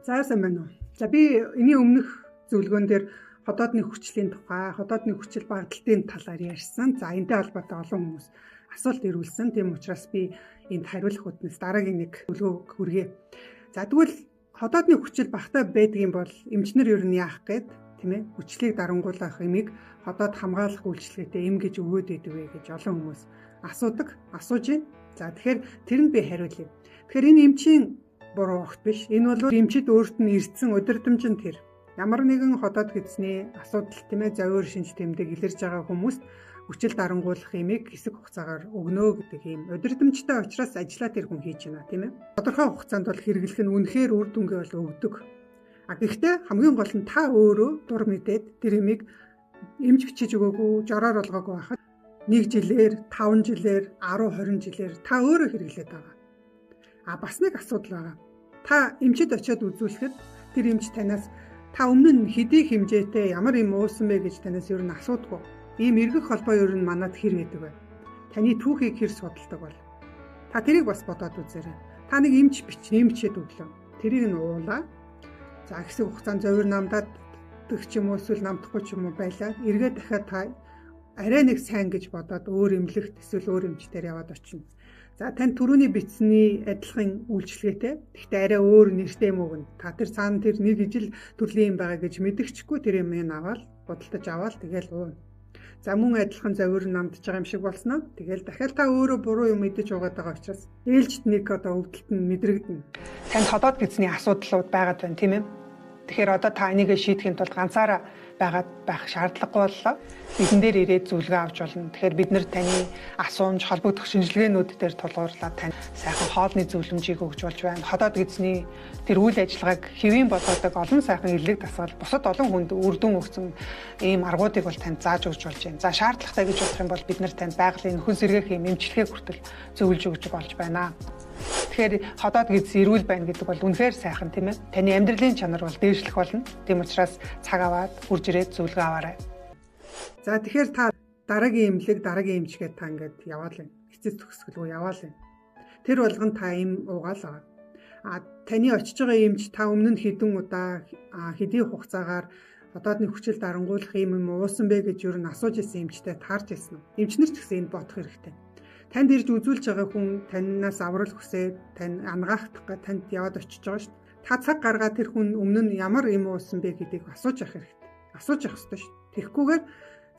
За сайн байна уу. За би энэний өмнөх зөвлөгөөн дээр ходоодны хүчлийн тухай, ходоодны хүчил багталтын талаар ярьсан. За энэтэй холбоотой олон хүмүүс асуулт ирүүлсэн. Тийм учраас би энд хариулах үтнэс дараагийн нэг зөвлөгөө хүргэе. За тэгвэл ходоодны хүчил багтаа байдгийн бол эмчнэр ер нь яах гээд тийм ээ хүчлийг дарангуулах эмийг ходоод хамгаалах үйлчилгээтэй эм гэж өгөөд идэв вэ гэж олон хүмүүс асууж байна. За тэгэхээр тэрэнд би хариулъя. Тэгэхээр энэ эмчийн буруу огт биш. Энэ бол эмчид өөрт нь ирсэн удирдамжин тэр. Ямар нэгэн ходоод гэсний асуудал тийм ээ зовир шинж тэмдэг илэрж байгаа хүмүүст хүчил дарангуулах эмийг хэсэг хугацаагаар өгнө гэдэг ийм удирдамжтай учраас ажиллаа тэр хүн хийж байна тийм ээ. Тодорхой хугацаанд бол хэрэглэх нь үнэхээр үр дүнгээ бол өгдөг. Гэхдээ хамгийн гол нь та өөрөө дур мэдээд тэр эмийг эмч бичиж өгөөгүй, жороор олгоогүй байхад 1 жилээр, 5 жилээр, 10, 20 жилээр та өөрөө хэрэглээд байгаа. Бас нэг асуудал байгаа. Та эмчид очиод үзүүлэхэд тэр эмч танаас та өмнө нь хэдий хэмжээтэй ямар юм уусан бэ гэж танаас ер нь асуудаггүй. Ийм эргэх холбоо ер нь манад хэр байдаг вэ? Таны түүхийг хэр судалдаг бол? Та тэрийг бас бодоод үзээрэй. Та нэг эмчэд өглөө. Тэрийг нь уулаа. За хэсэг хугацаанд зовир намдаад ч юм уу эсвэл намдахгүй ч юм уу байлаа. Эргээд дахиад та арай нэг сайн гэж бодоод өөр эмнэлэгт эсвэл өөр эмчтэр яваад очино. За тань түрүүний бичсний адилхан үйлчилгээтэй. Гэхдээ арай өөр нэртэй юм уу? Та тэр цаана тэр нэг ижил төрлийн юм байгаа гэж мэдгчгүй тэр юм аваад бодолтож аваад тэгэл уу. За мөн адилхан зовир намдж байгаа юм шиг болсноо. Тэгэл дахиад та өөрөө буруу юм мэдэж угаад байгаа учраас ээлжид нэг одоо өвдөлт нь мэдрэгдэнэ. Танд ходоод гэсний асуудлууд байгаад байна тийм ээ. Тэгэхээр одоо та энийг шийдэхин тулд ганцаараа байх шаардлагагүй боллоо. Бидэн дээр ирээд зөвлөгөө авч болно. Тэгэхээр бид нар таны асуумж холбогдох шинжилгээнүүд дээр тулгуурлаад тань сайхан хоолны зөвлөмжийг өгч болж байна. Ходоод гэсний тэр үйл ажиллагааг хэвийн болгодог олон сайхан эрлэг дасгал бусад олон хүнд үр дүн өгсөн ийм аргуудыг бол танд зааж өгч болж байна. За шаардлагатай гэж бодох юм бол бид нар танд байгалийн нөхөн сэргээх юм эмчилгээ хүртэл зөвлөж өгч болж байна. Тэгэхээр ходоод гэс эрүүл байна гэдэг бол үнэхээр сайхан тийм ээ. Таны амьдралын чанар бол дээшлэх болно. Тийм учраас цаг аваад хурж ирээд зөвлөгөө аваарай. За тэгэхээр та дараагийн эмнэлэг, дараагийн эмчгээд та ингээд яваал байна. Эцэс төгсгөлгүй яваал байна. Тэр болгон та эм угаал байгаа. Таны очиж байгаа эмч та өмнө нь хэдэн удаа хэдийн хугацаагаар ходоодны хүчил дарангуулах юм уусан бэ гэж юу н асууж исэн эмчтэй таарч исэн. Эмчнэр ч гэсэн энд бодох хэрэгтэй. Танд ирж үзүүлж байгаа хүн танаас аврал хүсээд тань ангаах танд яваад очиж байгаа шүү дээ. Та цаг гаргаад тэр хүн өмнө нь ямар юм уусан бэ гэдгийг асууж явах хэрэгтэй. Асууж явах хэрэгтэй шүү дээ. Тэгэхгүйгээр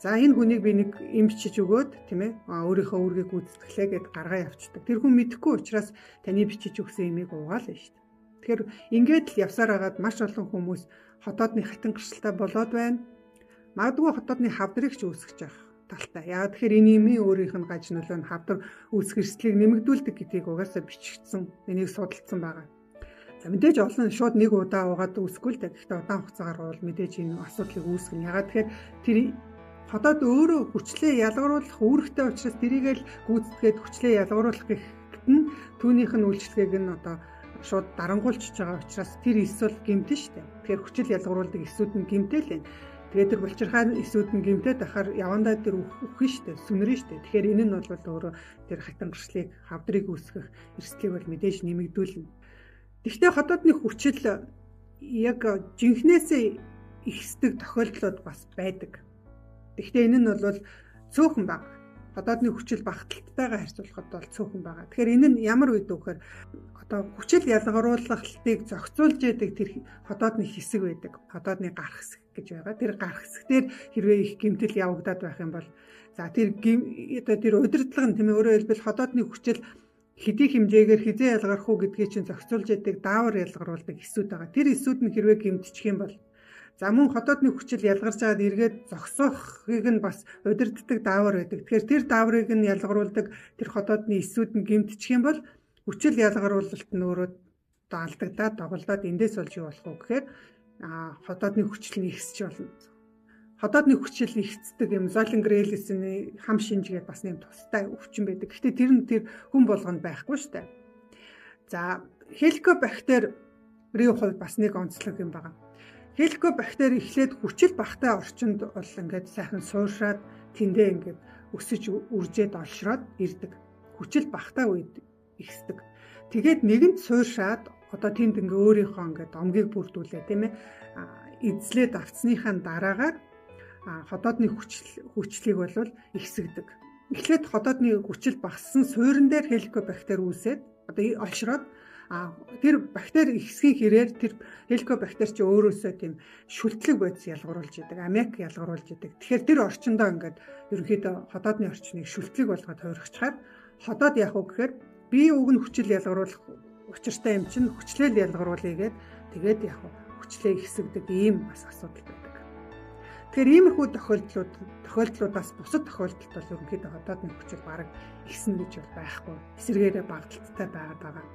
за энэ хүнийг би нэг эмчиж өгөөд тийм ээ өөрийнхөө үүргийг гүйцэтгэлээ гэд гаргаа явчихдаг. Тэр хүн мэдэхгүй учраас таны бичиж өгсөн эмийг уугаал нь шүү дээ. Тэгэхээр ингээд л явсаар хагаад маш олон хүмүүс ходоодны хатан гэрчлэлтэй болоод байна. Магадгүй ходоодны хавдрыг ч үүсгэж байгаа талтай. Яагаад тэгэхээр энэ эмийн өөрийнх нь гаж нөлөө нь хавдар үүсгэх эрсдлийг нэмэгдүүлдэг гэдгийг угаасаа бичигдсэн. Энийг судалсан байгаа. За мэдээж олон шууд нэг удаа угаад үүсэхгүй л дээ. Гэхдээ удаан хугацаагаар бол мэдээж энэ асуудлыг үүсгэнэ. Яагаад тэгэхээр тэр ходоод өөрөө хүчлээ ялгаруулах үүрэгтэй учраас тэрийг л гүйцэтгээд хүчлээ ялгаруулах гэхэд нь түүнийх нь үйлчлэгийг нь одоо шууд дарангуулчихж байгаа учраас тэр эсвэл гэмтэн шүү дээ. Тэгэхээр хүчил ялгаруулдаг эсүүд нь гэмтэл байна. Тэгээд тэр булчирхай эсүүд нь гэмтээд ахаар явандаа тэр үхэн штэ сүнэрэн штэ. Тэгэхээр энэ нь бол өөрөө тэр хатан гэрчлийг хавдрыг үүсгэх эрсдлийг бол мэдээж нэмэгдүүлнэ. Гэхдээ ходоодны хүчил яг жинхнээсээ ихсдэг тохиолдлууд бас байдаг. Гэхдээ энэ нь бол цөөхөн бага. Ходоодны хүчил багталтайгаа харьцуулахад бол цөөхөн байгаа. Тэгэхээр энэ нь ямар үед вэ гэхээр одоо хүчил ялгаруулалтыг зохицуулж яадаг тэр ходоодны хэсэг байдаг. Ходоодны гарах хэсэг гэж байгаа. Тэр гарах хэсгээр хэрвээ их гэмтэл явагдаад байх юм бол за тэр удирдлага нь тийм ээ өөрөөр хэлбэл ходоодны хүчил хэдий хэмжээгээр хизээ ялгарх уу гэдгийг чинь зохицуулж яадаг даавар ялгаруулдаг эсүүд байгаа. Тэр эсүүд нь хэрвээ гэмтчих юм бол за мөн ходоодны хүчил ялгарч байгаад эргээд зогсоохыг нь бас удирддаг даавар байдаг. Тэгэхээр тэр дааврыг нь ялгаруулдаг тэр ходоодны эсүүд нь гэмтчих юм бол хүчил ялгаруулалт нь өөрөө алдагдаад доголдоод эндээс болж юу болох вэ гэхээр ходоодны хүчил нь ихсэж болно. Ходоодны хүчил ихсдэг юм Золингрелисний хам шинжгээд бас нэм тустай өвчин байдаг. Гэхдээ тэр нь тэр хүн болгонд байхгүй шүү дээ. За хеликобактер хувьд бас нэг онцлог юм байна. Хеликобактер эхлээд хүчил багтай орчинд бол ингээд сайхан сууршаад тэндээ ингээд өсөж үржээд олшроод ирдэг. Хүчил багтай үед ихсдэг. Тэгээд нэгэнд сууршаад одоо тэнд ингээ өөрийнхөө ингээ домгийг бүрдүүлээ тийм ээ эзлээд авцсныхаа дараагаар ходоодны хүчлийг бол ихсэгдэг. Эхлээд ходоодны хүчил багассан суурин дээр хеликобактер үүсээд одоо олшроод тэр бактери ихсхийн хэрээр тэр хеликобактер чи өөрөөсөө тийм шүлтлэг бодис ялгаруулж идэг, аммиак ялгаруулж идэг. Тэгэхээр тэр орчиндөө ингээд ерөнхийдөө ходоодны орчныг шүлтлэг болгоод хувирчихаар ходоод яах вэ гэхээр бие үг нь хүчил ялгаруулах учиртай юм чинь хүчлэл ялгаруулъя тэгээд яах вэ? Хүчлээ ихсэгдэг ийм бас асуудал байдаг. Тэгэхээр иймэрхүү тохиолдлуудаас бусад тохиолдолд бол ерөнхийдөө ходоодны хүчил бараг ихснэ гэж бол байхгүй. Эсвэргээрээ багталттай байгаад байгаа.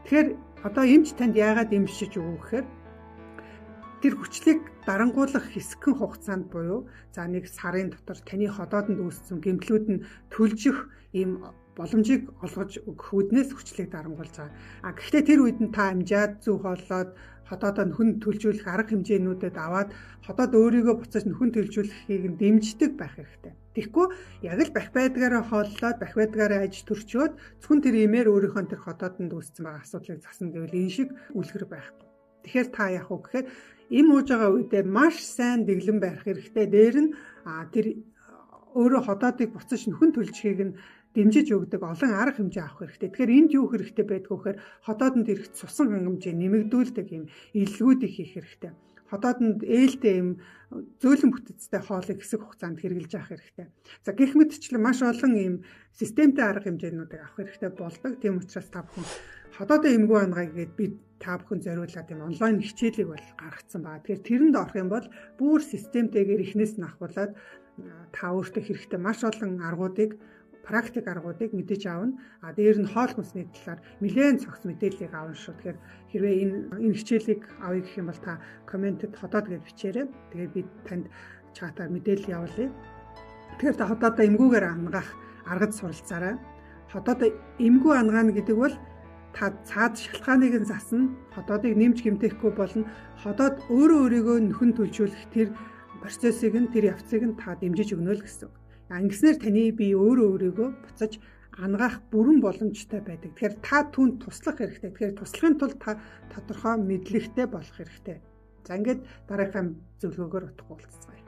Тэгэхээр одоо эмч танд яагаад эмчиж өгөх гэхээр тэр хүчлийг дарангуулах хэсэгхэн хугацаанд буюу за нэг сарын дотор таны ходоодонд үүссэн гэмтлүүд нь төлжих ийм боломжийг олгож өгөх үүднээс хүчлийг дарангуулж байгаа. Гэхдээ тэр үед нь та амжаад зөв хооллоод ходоодоо нөхөн төлжүүлэх арга хэмжээнүүдэд аваад ходоод өөрийгөө буцааж нөхөн төлжүүлэхийг нь дэмждэг байх хэрэгтэй. Тэгэхгүй яг л бах байдгаараа хооллоод бах байдгаараа аж төрчөөд зөвхөн тэр имээр өөрийнхөө тэр ходоодонд үүссэн байгаа асуудлыг засна гэвэл энэ шиг үлгэр байхгүй. Тэгэхээр та яах вэ гэхээр им ууж байгаа үедээ маш сайн дэглэн байх хэрэгтэй. Дээр нь тэр өөрөө ходоодыг буцааж нөхөн төлжихийг нь дэмжиж өгдөг олон арга хэмжээ авах хэрэгтэй. Тэгэхээр энд юу хэрэгтэй байдг вэ гэхээр ходоодонд ирэх цусан хангамжийг нэмэгдүүлдэг юм илгүүдийг хийх хэрэгтэй. Ходоодонд ээлтэй юм зөөлөн бүтэцтэй хоолыг хэсэг хугацаанд хэрэглэж авах хэрэгтэй. За гэх мэтчлэн маш олон юм системтэй арга хэмжээнүүдийг авах хэрэгтэй болдог. Тийм учраас та бүхэн ходоодоо эмгүү ангааг гээд би та бүхэн зориулаад юм онлайн хичээлийг бол гаргацсан байна. Тэгэхээр тэрэнд орох юм бол бүр системтэйгээр эхнээс нь ахуулаад та өөртөө хэрэгтэй маш олон аргуудыг практик аргуудыг мэдэж аавна. Дээр нь хоол хүнсний талаар нэлээд цогц мэдээллийг аавна шүү. Тэгэхээр хэрвээ энэ хичээлийг авъя гэх юм бол та комментэд ходоод гэж бичээрэй. Тэгээд би танд чатаар мэдээлэл явуулъя. Тэгэхээр та ходоодоо эмгүүгээр ангаах аргад суралцаарай. Ходоодоо эмгүү ангаана гэдэг бол та цаад шалтгааныг нь засна. Ходоодыг нэмж гэмтэхгүй болно. Ходоод өөрийгөө нөхөн төлжүүлэх тэр процессыг нь тэр явцыг нь та дэмжиж өгнө л гэсэн. Ингэснээр таны бие өөрийгөө буцаж ангаах бүрэн боломжтой байдаг. Тэгэхээр та түүнд туслах хэрэгтэй. Тэгэхээр туслахын тулд та тодорхой мэдлэгтэй болох хэрэгтэй. За ингээд дараагийн зөвлөгөөгөөр утгагүй уулзцгаая.